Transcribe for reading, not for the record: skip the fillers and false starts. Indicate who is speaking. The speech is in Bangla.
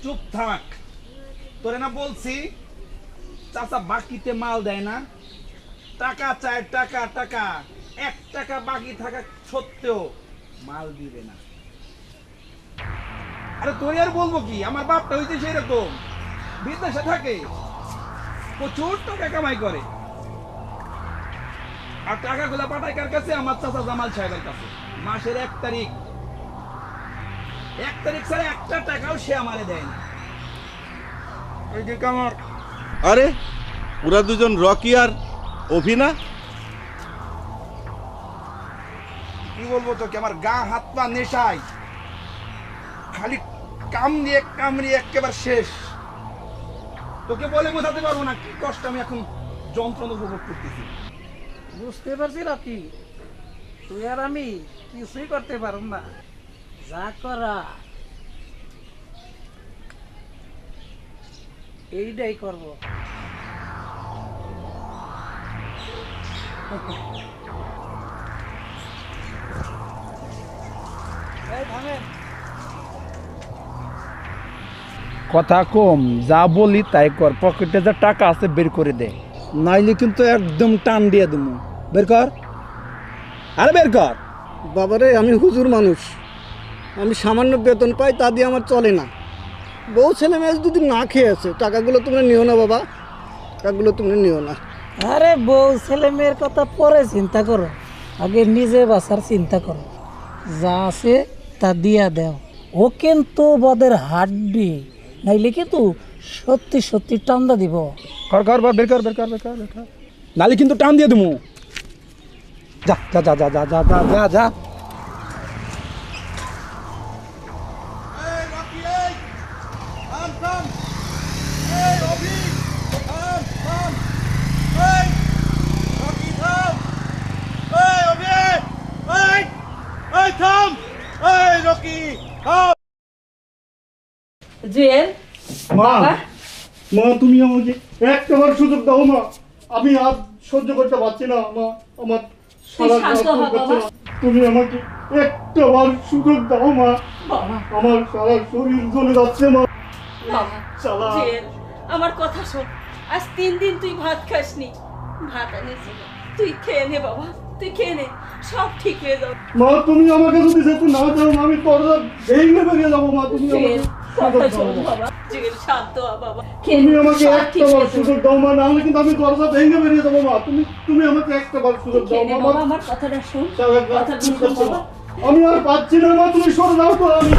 Speaker 1: চুপ থাক। তোরে না বলছি চাচা বাকিতে মাল দেয় না, টাকা চায়, টাকা টাকা। 1 টাকা বাকি থাকা সত্ত্বেও মাল দিবে না। আরে তোর আর বলবো কি, আমার বাপটা হইছে সেরকম, বিদেশে থাকে, প্রচুর টাকা কামাই করে, আর টাকাগুলা পাঠায় কার কাছে? আমার চাচা জামাল সাহেবের কাছে। মাসের 1 তারিখ, 1 তারিখ ছাড়া একটা টাকাও সে আমারে দেয় না। এই যে কামার।
Speaker 2: আরে ওরা দুজন রকি আর অভিনা।
Speaker 1: কি বলবো তোকে, আমার গা হাত পা নেশায়, খালি কামড়িয়ে একেবারে শেষ। তোকে বলে বোঝাতে পারবো না কি কষ্ট আমি এখন যন্ত্রণা উপভোগ করতেছি।
Speaker 3: বুঝতে পারছি রকি, তুই আর আমি কিছুই করতে পারব না, যা করা এইটাই করবো। এই থামেন।
Speaker 1: কথা কম, যা বলি তাই কর, পকেটে যা টাকা আছে বের করে দে, নাইলে কিন্তু একদম টান দিয়ে দেবো। বের কর, আরে বের কর।
Speaker 4: বাবারে, আমি হুজুর মানুষ, আমি সামান্য বেতন পাই, তা দিয়ে আমার চলে না। বউ ছেলে মেয়ে যদি না খেয়েছে, টাকাগুলো তোমরা নিও না বাবা, টাকাগুলো তোমরা নিও না।
Speaker 3: আরে বউ ছেলে মেয়ের কথা পরে চিন্তা করো, আগে নিজে বাঁচার চিন্তা করো। যা আছে তা দিয়া দেও। ও কিন্তু বদের হাড্ডি, নাইলে কিন্তু সত্যি সত্যি টান্দা দিব।
Speaker 1: কর কর, বের কর বের কর বের কর বের কর, নালে কিন্তু টান দিয়ে দেবো। যা যা যা যা যা যা যা যা যা।
Speaker 3: জুয়েল,
Speaker 4: মা, মা তুমি আমাকে একটাবার সুযোগ দাও মা, আমি আর সহ্য করতে পারছি না মা, আমার সারা তুমি আমাকে একটাবার সুযোগ দাও মা, আমার সারা শরীর জ্বলে যাচ্ছে মা। চালা।
Speaker 5: আমার কথা শোন, আজ 3 দিন তুই ভাত খাসনি, ভাত এনেছি, তুই খেয়ে নে বাবা, তুই খেয়ে নে, সব ঠিক হয়ে যাবে।
Speaker 4: মা তুমি আমাকে যদি যেতে না দাও, আমি দরজা ভেঙে বেরিয়ে যাবো মা, তুমি আমাকে
Speaker 5: কথা শোন বাবা, জুয়েল শান্ত হ বাবা,
Speaker 4: তুমি আমাকে একটাবার সুযোগ দাও মা, নাহলে কিন্তু আমি দরজা ভেঙে বেরিয়ে যাবো মা, তুমি আমাকে একটাবার সুযোগ দাও মা।
Speaker 5: আমার কথাটা শোন,
Speaker 4: কথাটা শোন বাবা, আমি আর পাচ্ছি না মা, তুমি সরে যাও তো। আমি